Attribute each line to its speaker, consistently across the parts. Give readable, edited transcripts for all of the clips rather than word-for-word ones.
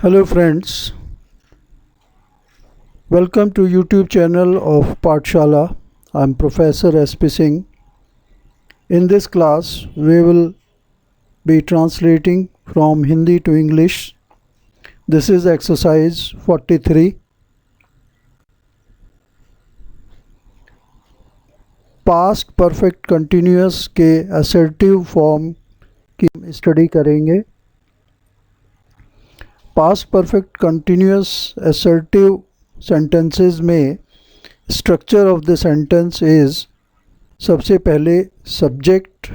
Speaker 1: Hello friends, welcome to YouTube channel of Pathshala. I'm Professor S.P. Singh. In this class, we will be translating from Hindi to English. This is exercise 43. Past perfect continuous के assertive form की study करेंगे. Past perfect continuous assertive sentences में structure of the sentence is सबसे पहले subject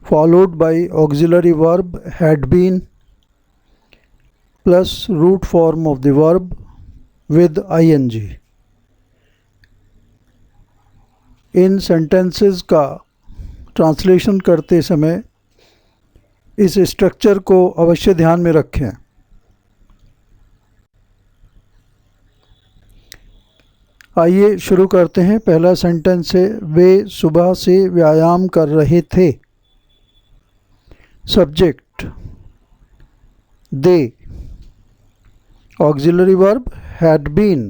Speaker 1: followed by auxiliary verb had been plus root form of the verb with I N G. इन sentences का translation करते समय इस स्ट्रक्चर को अवश्य ध्यान में रखें. आइए शुरू करते हैं. पहला सेंटेंस है वे सुबह से व्यायाम कर रहे थे. Subject they, auxiliary verb had been,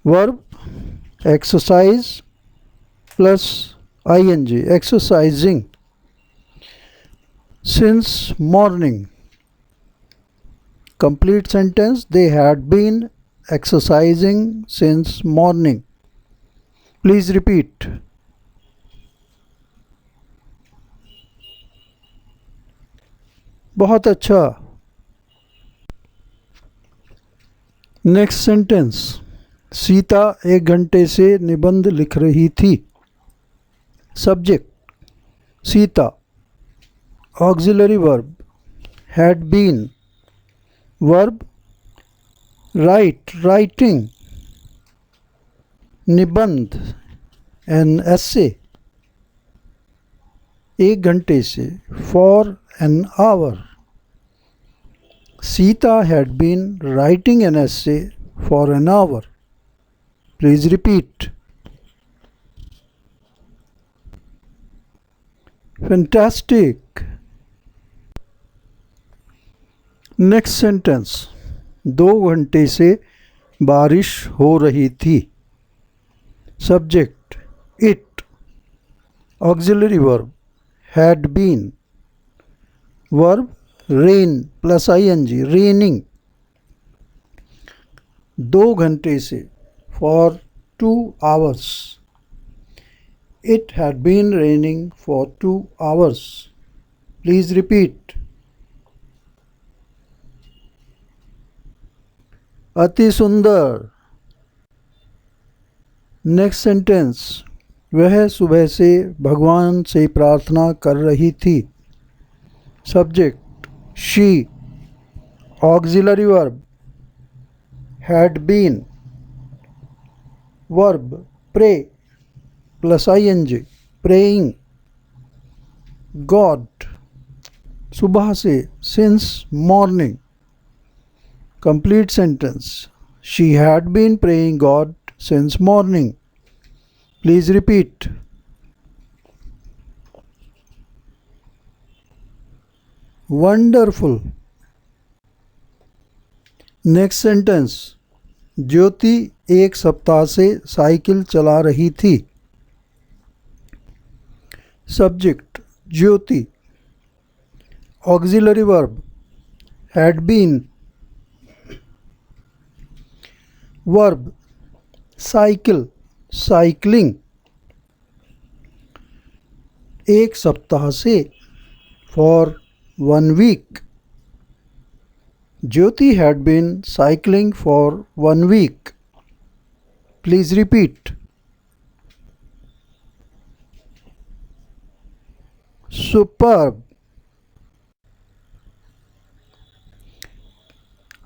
Speaker 1: verb exercise plus I N G exercising. Since morning, complete sentence, they had been exercising since morning. Please repeat. बहुत अच्छा. नेक्स्ट सेंटेंस, सीता 1 घंटे से निबंध लिख रही थी. Subject Sita, auxiliary verb had been, verb writing, निबंध an essay. 1 घंटे से for an hour. Sita had been writing an essay for an hour. Please repeat. Fantastic. Next sentence, 2 घंटे से बारिश हो रही थी. Subject it, auxiliary verb had been, verb rain plus I N G raining. 2 घंटे से for 2 hours. It had been raining for 2 hours. Please repeat. अति सुंदर. नेक्स्ट सेंटेंस, वह सुबह से भगवान से प्रार्थना कर रही थी. Subject she, auxiliary verb had been, verb pray plus I N G praying. God, सुबह से since morning. Complete sentence, she had been praying God since morning. Please repeat. Wonderful. Next sentence, Jyoti 1 सप्ताह से साइकिल चला रही थी. Subject Jyoti, auxiliary verb had been, verb cycle cycling. 1 सप्ताह से for 1 week. Jyoti had been cycling for 1 week. Please repeat. Superb.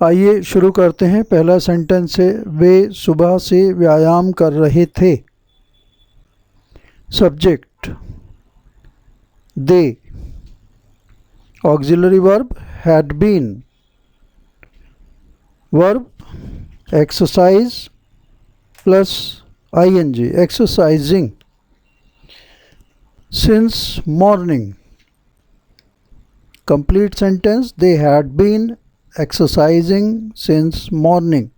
Speaker 1: आइए शुरू करते हैं. पहला सेंटेंस है वे सुबह से व्यायाम कर रहे थे. Subject they, auxiliary verb had been, verb exercise plus I N G exercising. Since morning, Complete sentence. They had been exercising since morning.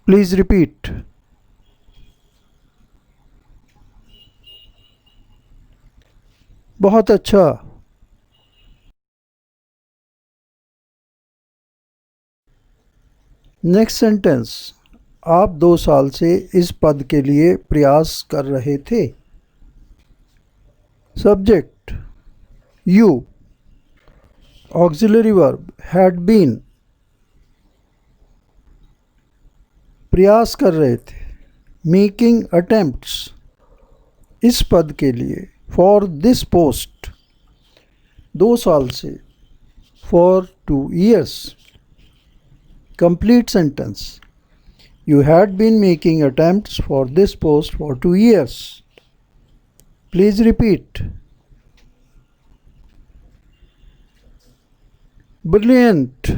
Speaker 1: Please repeat. बहुत अच्छा. Next sentence. आप 2 साल से इस पद के लिए प्रयास कर रहे थे. Subject you. Auxiliary verb had been. प्रयास कर रहे थे. Making attempts. इस पद के लिए. For this post. 2 साल से. For 2 years. Complete sentence. You had been making attempts for this post for 2 years. Please repeat. Brilliant.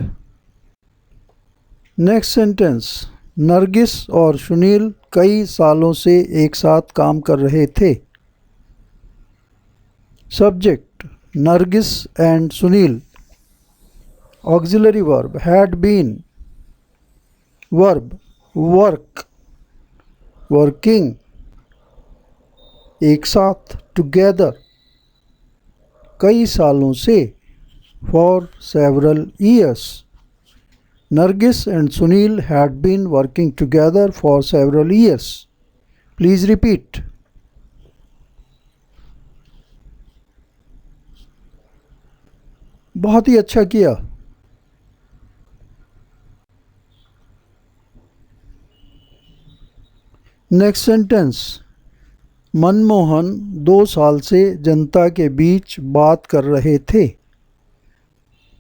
Speaker 1: Next sentence. Nargis और सुनील कई सालों से एक साथ काम कर रहे थे. Subject Nargis and Sunil. Auxiliary verb had been. Verb work. Working. एक साथ. Together. कई सालों से. For several years. Nargis and Sunil had been working together for several years. Please repeat. बहुत ही अच्छा किया. Next sentence. मनमोहन 2 साल से जनता के बीच बात कर रहे थे.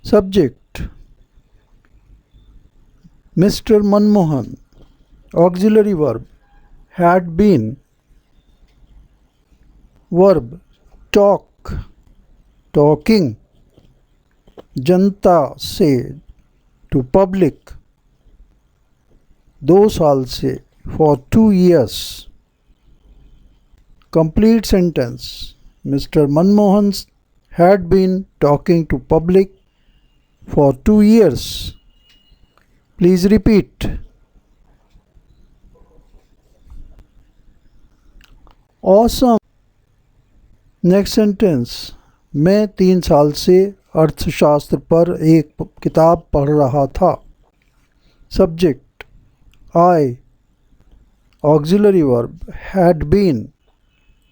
Speaker 1: Subject mister Manmohan. Auxiliary verb had been. Verb talk. Talking. जनता से. To public. 2 साल से. For 2 years. Complete sentence. Mr. Manmohan had been talking to public for 2 years. Please repeat. Awesome. Next sentence. मैं 3 साल से अर्थशास्त्र पर एक किताब पढ़ रहा था. Subject I. Auxiliary verb had been.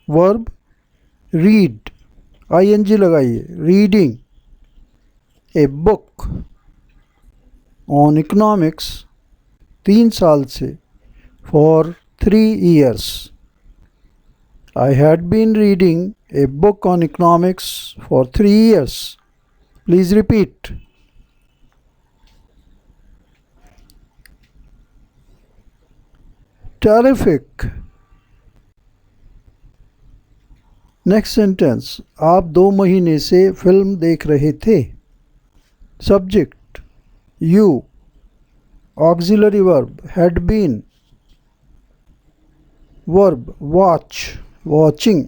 Speaker 1: Verb read. ing लगाइए. Reading a book on economics 3 साल से. For 3 years. I had been reading a book on economics for 3 years. Please repeat. Terrific. Next sentence. आप 2 महीने से film देख रहे थे. Subject you. Auxiliary verb had been. Verb watch. Watching.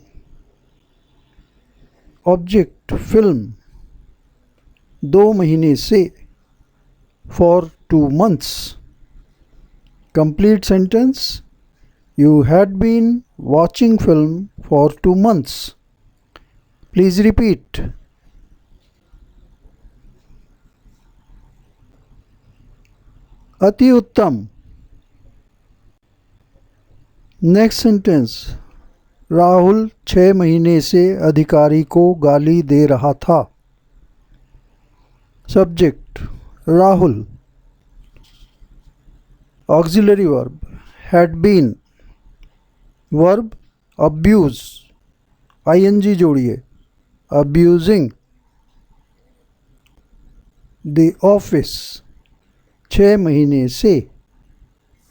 Speaker 1: Object film. 2 महीने से. For 2 months. Complete sentence. You had been watching film for 2 months. Please repeat. अति उत्तम. Next sentence. राहुल 6 महीने से अधिकारी को गाली दे रहा था. Subject Rahul. Auxiliary verb had been. Verb abuse. ing जोड़िए. abusing. The office 6 महीने से.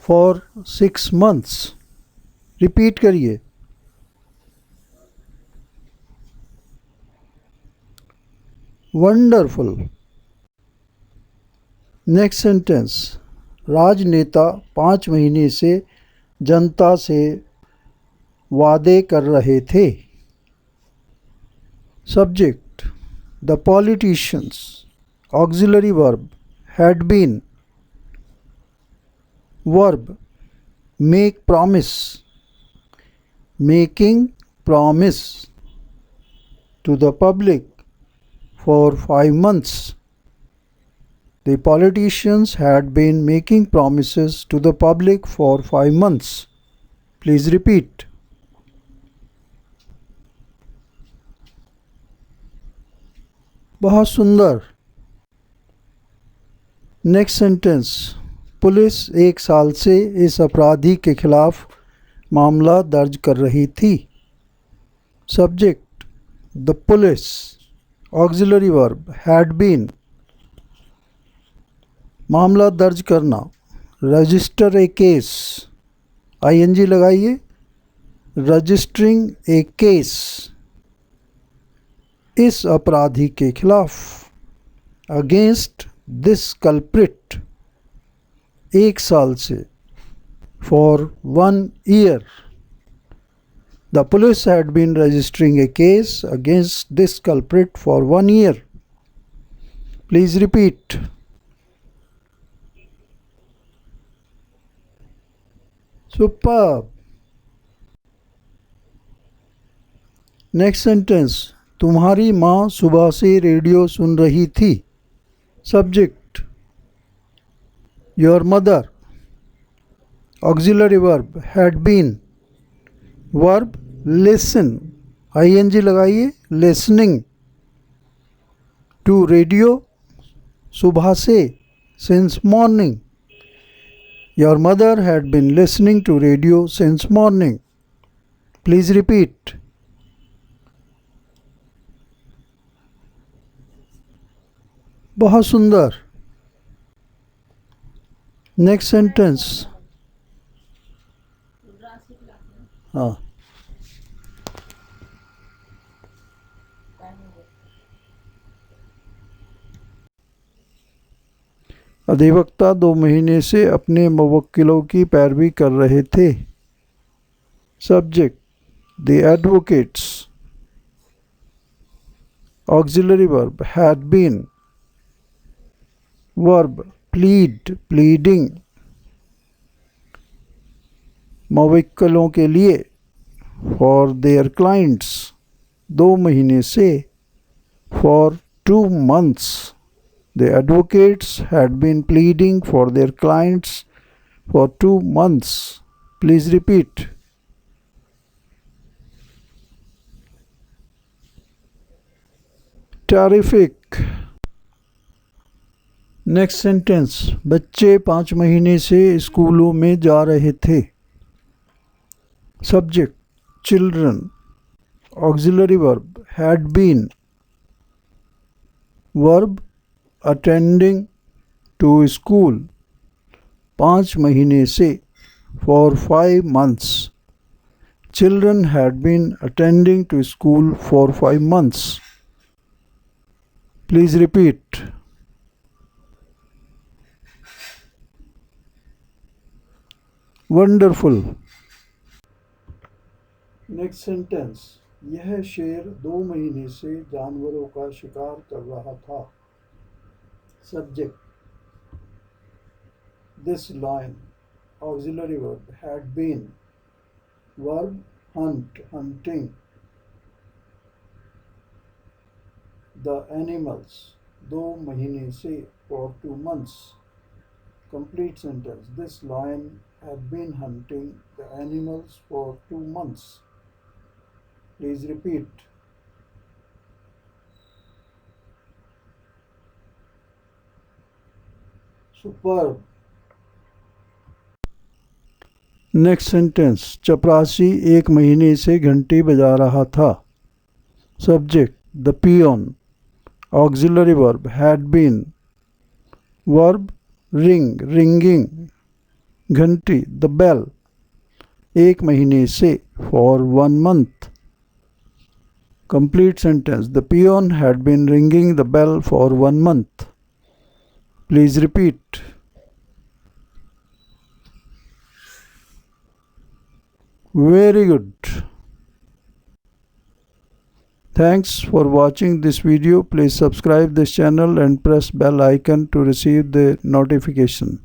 Speaker 1: For 6 months. रिपीट करिए. वंडरफुल. Next sentence. राजनेता 5 महीने से जनता से वादे कर रहे थे. Subject The politicians, auxiliary verb, had been. Verb, make promise, making promise to the public for 5 months. The politicians had been making promises to the public for 5 months. Please repeat. बहुत सुंदर. Next sentence. पुलिस 1 साल से इस अपराधी के खिलाफ मामला दर्ज कर रही थी. Subject, the police. Auxiliary verb, had been. मामला दर्ज करना, रजिस्टर ए केस. आईएनजी लगाइए. Registering a case. इस अपराधी के खिलाफ. Against this culprit. 1 साल से. For 1 year. The police had been registering a case against this culprit for 1 year. Please repeat. Superb. Next sentence. तुम्हारी माँ सुबह से रेडियो सुन रही थी. Subject, your mother. Auxiliary verb, had been. Verb, listen. I N G लगाइए. Listening to radio. सुबह से. Since morning. Your mother had been listening to radio since morning. Please repeat. बहुत सुंदर. Next sentence. हाँ. अधिवक्ता 2 महीने से अपने मुवक्किलों की पैरवी कर रहे थे. Subject, the advocates. Auxiliary verb, had been. Verb, plead, pleading. मुवक्किलों के लिए. For their clients. 2 महीने से. For 2 months. The advocates had been pleading for their clients for 2 months. Please repeat. Terrific. Next sentence. बच्चे 5 महीने से स्कूलों में जा रहे थे. Subject, children. Auxiliary verb, had been. Verb, attending to school. 5 महीने से. For 5 months. Children had been attending to school for 5 months. Please repeat. Wonderful. Next sentence. यह शेर 2 महीने से जानवरों का शिकार कर रहा था. Subject, this lion. Auxiliary verb, had been. Verb, hunt, hunting. The animals. 2 महीने से. For 2 months. Complete sentence. This lion had been hunting the animals for 2 months. Please repeat. Superb. Next sentence. चपरासी 1 महीने से घंटी बजा रहा था. Subject, the peon. Auxiliary verb, had been. Verb, ring, ringing. घंटी, the bell. 1 महीने से. For 1 month. Complete sentence. The peon had been ringing the bell for 1 month. Please repeat. Very good. Thanks for watching this video. Please subscribe this channel and press bell icon to receive the notification.